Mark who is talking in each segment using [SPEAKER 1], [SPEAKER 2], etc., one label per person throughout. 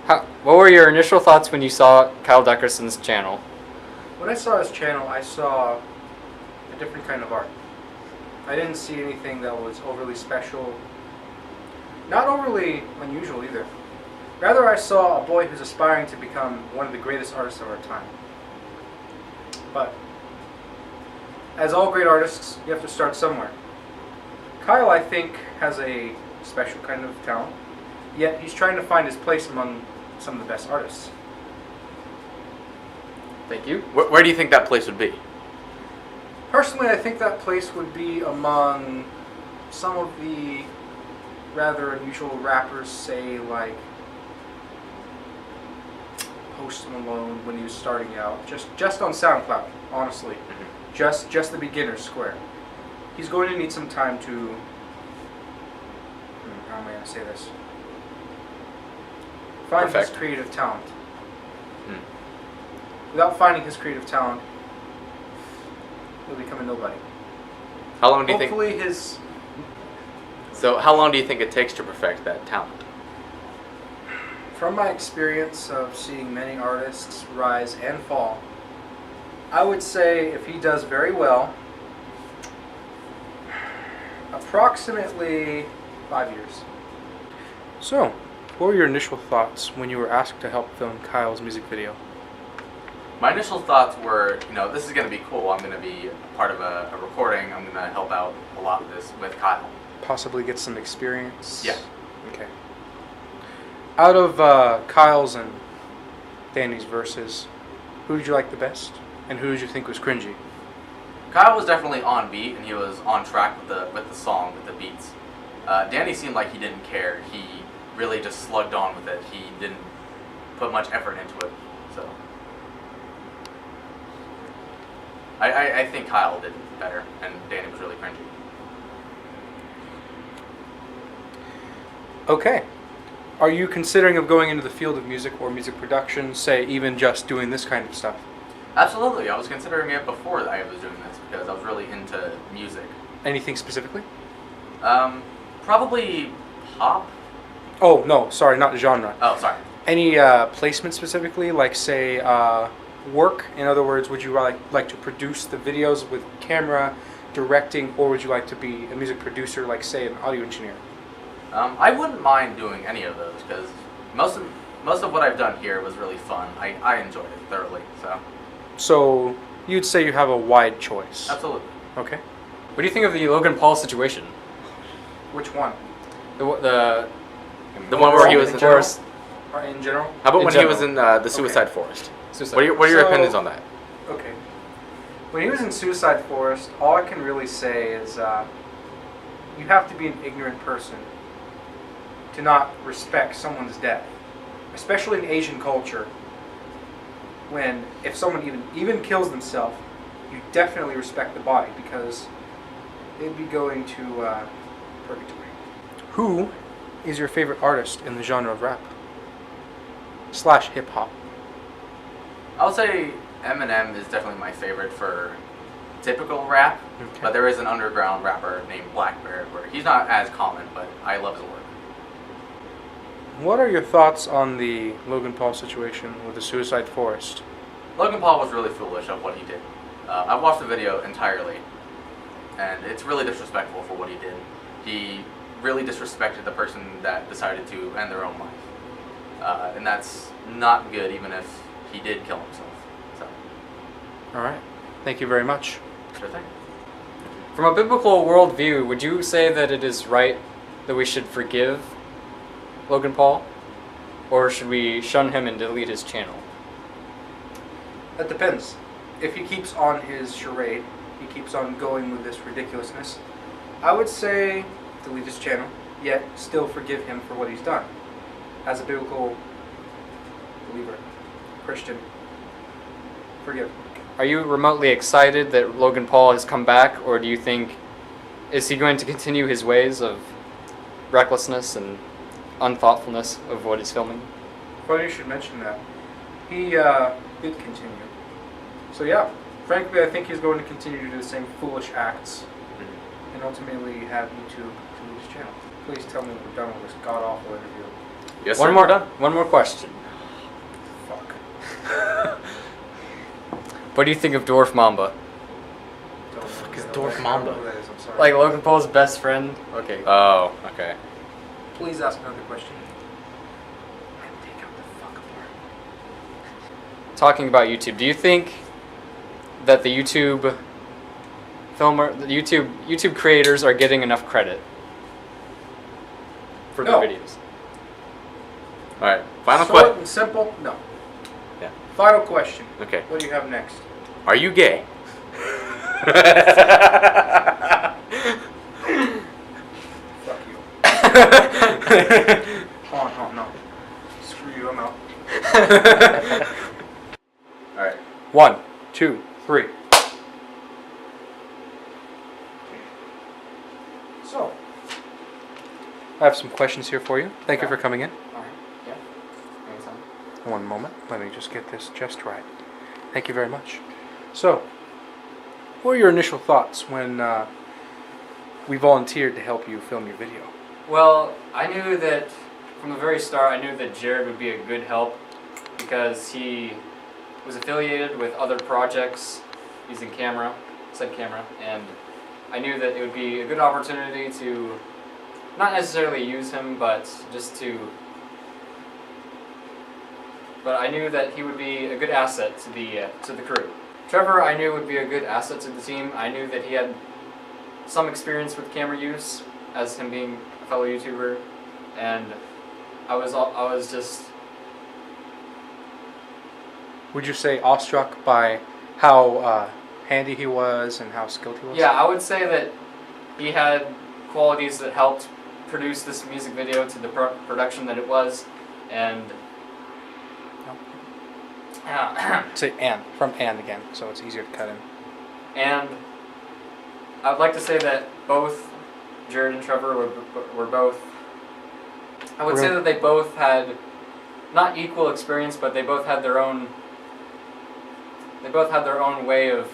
[SPEAKER 1] What were your initial thoughts when you saw Kyle Decorson's channel?
[SPEAKER 2] When I saw his channel, I saw a different kind of art. I didn't see anything that was overly special, not overly unusual either. Rather, I saw a boy who's aspiring to become one of the greatest artists of our time. But, as all great artists, you have to start somewhere. Kyle, I think, has a special kind of talent, yet he's trying to find his place among some of the best artists.
[SPEAKER 1] Thank you.
[SPEAKER 3] Where do you think that place would be?
[SPEAKER 2] Personally, I think that place would be among some of the rather unusual rappers, say like Post Malone when he was starting out, just on SoundCloud, honestly. Just the beginner square. He's going to need some time to, how am I going to say this? Find his creative talent. Without finding his creative talent, he'll become a nobody.
[SPEAKER 3] How long do you think?
[SPEAKER 2] Hopefully his...
[SPEAKER 3] So how long do you think it takes to perfect that talent?
[SPEAKER 2] From my experience of seeing many artists rise and fall, I would say if he does very well, approximately 5 years. So, what were your initial thoughts when you were asked to help film Kyle's music video?
[SPEAKER 3] My initial thoughts were, this is going to be cool. I'm going to be part of a recording. I'm going to help out a lot with this with Kyle.
[SPEAKER 2] Possibly get some experience?
[SPEAKER 3] Yeah.
[SPEAKER 2] Okay. Out of Kyle's and Danny's verses, who did you like the best? And who did you think was cringy?
[SPEAKER 3] Kyle was definitely on beat, and he was on track with the song, with the beats. Danny seemed like he didn't care. He really just slugged on with it. He didn't put much effort into it. So I think Kyle did better, and Danny was really cringy.
[SPEAKER 2] Okay. Are you considering of going into the field of music or music production, say even just doing this kind of stuff?
[SPEAKER 3] Absolutely. I was considering it before I was doing this because I was really into music.
[SPEAKER 2] Anything specifically?
[SPEAKER 3] Probably pop.
[SPEAKER 2] Oh, no, sorry, not genre.
[SPEAKER 3] Oh, sorry.
[SPEAKER 2] Any placement specifically, like say work? In other words, would you like to produce the videos with camera, directing, or would you like to be a music producer, like say an audio engineer?
[SPEAKER 3] I wouldn't mind doing any of those because most of what I've done here was really fun. I enjoyed it thoroughly.
[SPEAKER 1] So you'd say you have a wide choice.
[SPEAKER 3] Absolutely.
[SPEAKER 2] Okay.
[SPEAKER 1] What do you think of the Logan Paul situation?
[SPEAKER 2] Which one?
[SPEAKER 3] The one where he was
[SPEAKER 2] in general? Or in general?
[SPEAKER 3] How about
[SPEAKER 1] In
[SPEAKER 3] when
[SPEAKER 1] general.
[SPEAKER 3] he was in the Suicide Forest?
[SPEAKER 1] Suicide.
[SPEAKER 3] What are your
[SPEAKER 2] So-
[SPEAKER 3] opinions on that?
[SPEAKER 2] Okay. When he was in Suicide Forest, all I can really say is you have to be an ignorant person to not respect someone's death, especially in Asian culture. When if someone even kills themselves, you definitely respect the body because they'd be going to purgatory. Who is your favorite artist in the genre of rap / hip hop?
[SPEAKER 3] I would say Eminem is definitely my favorite for typical rap,
[SPEAKER 2] Okay.
[SPEAKER 3] but there is an underground rapper named Black Bear where he's not as common, but I love his work.
[SPEAKER 2] What are your thoughts on the Logan Paul situation with the Suicide Forest?
[SPEAKER 3] Logan Paul was really foolish of what he did. I watched the video entirely, and it's really disrespectful for what he did. He really disrespected the person that decided to end their own life. And that's not good, even if he did kill himself. So,
[SPEAKER 2] All right. Thank you very much.
[SPEAKER 3] sure thing.
[SPEAKER 1] From a biblical worldview, would you say that it is right that we should forgive Logan Paul? Or should we shun him and delete his channel?
[SPEAKER 2] That depends. If he keeps on his charade, he keeps on going with this ridiculousness, I would say delete his channel, yet still forgive him for what he's done. As a biblical believer, Christian, forgive.
[SPEAKER 1] Are you remotely excited that Logan Paul has come back, or do you think, is he going to continue his ways of recklessness and unthoughtfulness of what he's filming?
[SPEAKER 2] Funny you should mention that. He did continue. So yeah, frankly, I think he's going to continue to do the same foolish acts and ultimately have YouTube delete his channel. Please tell me we're done with this god-awful interview.
[SPEAKER 3] Yes,
[SPEAKER 1] One
[SPEAKER 3] sir.
[SPEAKER 1] more.
[SPEAKER 3] We're done.
[SPEAKER 1] One more question.
[SPEAKER 2] Fuck.
[SPEAKER 1] What do you think of Dwarf Mamba?
[SPEAKER 2] Don't know
[SPEAKER 3] fuck is
[SPEAKER 2] who
[SPEAKER 3] Dwarf
[SPEAKER 2] that-
[SPEAKER 3] Mamba?
[SPEAKER 2] I don't know who that is, I'm sorry.
[SPEAKER 1] Like Logan Paul's best friend? Okay.
[SPEAKER 3] Oh, okay.
[SPEAKER 2] Please ask another question.
[SPEAKER 3] Take out the fuck apart.
[SPEAKER 1] Talking about YouTube, do you think that the YouTube YouTube creators are getting enough credit for
[SPEAKER 2] No.
[SPEAKER 1] their videos?
[SPEAKER 3] All right. Final
[SPEAKER 2] Short
[SPEAKER 3] question.
[SPEAKER 2] and simple, no.
[SPEAKER 3] Yeah.
[SPEAKER 2] Final question.
[SPEAKER 3] Okay.
[SPEAKER 2] What do you have next?
[SPEAKER 3] Are you gay?
[SPEAKER 2] Fuck you. Oh, no. Screw you, I'm out.
[SPEAKER 3] All right.
[SPEAKER 4] 1, 2, 3.
[SPEAKER 2] So,
[SPEAKER 4] I have some questions here for you. Thank you
[SPEAKER 1] Okay.
[SPEAKER 4] for coming in.
[SPEAKER 1] Alright, yeah. Anytime.
[SPEAKER 4] One moment. Let me just get this just right. Thank you very much. So, what were your initial thoughts when we volunteered to help you film your video?
[SPEAKER 1] Well, I knew that from the very start, I knew that Jared would be a good help because he was affiliated with other projects using said camera, and I knew that it would be a good opportunity to not necessarily use him, but but I knew that he would be a good asset to the crew. Trevor, I knew would be a good asset to the team. I knew that he had some experience with camera use, as him being a fellow YouTuber, and I was just
[SPEAKER 4] Would you say awestruck by how handy he was and how skilled he was?
[SPEAKER 1] yeah. I would say that he had qualities that helped produce this music video to the production that it was, and
[SPEAKER 4] Say and. From and again, so it's easier to cut in.
[SPEAKER 1] and I would like to say that both Jared and Trevor were both. I would say that they both had not equal experience, but they both had their own. They both had their own way of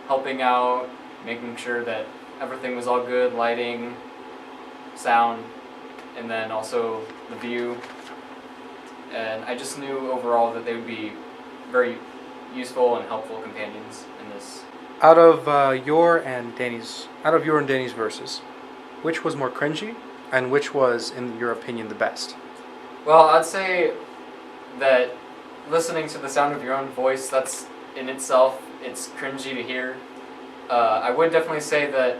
[SPEAKER 1] helping out, making sure that everything was all good, lighting, sound, and then also the view. And I just knew overall that they would be very useful and helpful companions in this.
[SPEAKER 4] Out of your and Danny's verses, which was more cringy, and which was, in your opinion, the best?
[SPEAKER 1] Well, I'd say that listening to the sound of your own voice, that's in itself, it's cringy to hear. I would definitely say that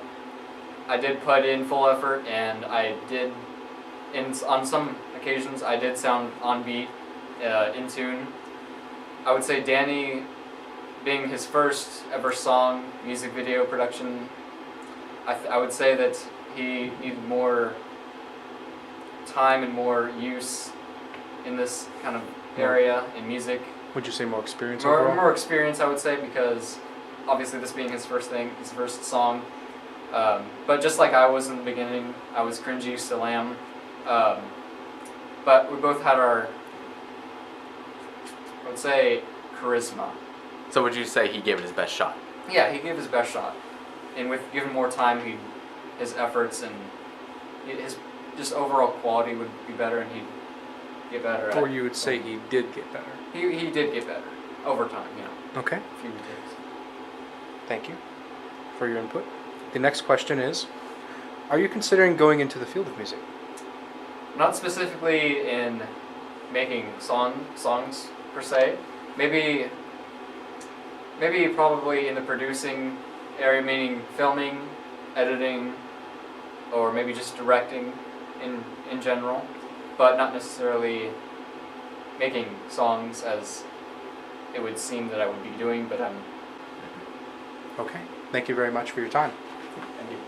[SPEAKER 1] I did put in full effort, and I did, on some occasions, I did sound on beat, in tune. I would say Danny, being his first ever song, music video production, I would say that he needed more time and more use in this kind of area in music.
[SPEAKER 4] Would you say more experience overall?
[SPEAKER 1] More experience, I would say, because obviously this being his first thing, his first song. But just like I was in the beginning, I was cringy, still am. But we both had our, I would say, charisma.
[SPEAKER 3] So would you say he gave it his best shot?
[SPEAKER 1] Yeah, he gave his best shot. And with given more time, his efforts and his just overall quality would be better, and he'd get better at
[SPEAKER 4] Or you would say he did get better?
[SPEAKER 1] He did get better over time,
[SPEAKER 4] Okay,
[SPEAKER 1] a few takes.
[SPEAKER 4] thank you for your input. The next question is, are you considering going into the field of music?
[SPEAKER 1] Not specifically in making songs per se. Maybe probably in the producing area, meaning filming, editing, or maybe just directing in general, but not necessarily making songs as it would seem that I would be doing, but I'm.
[SPEAKER 4] Okay, thank you very much for your time.
[SPEAKER 1] Thank you.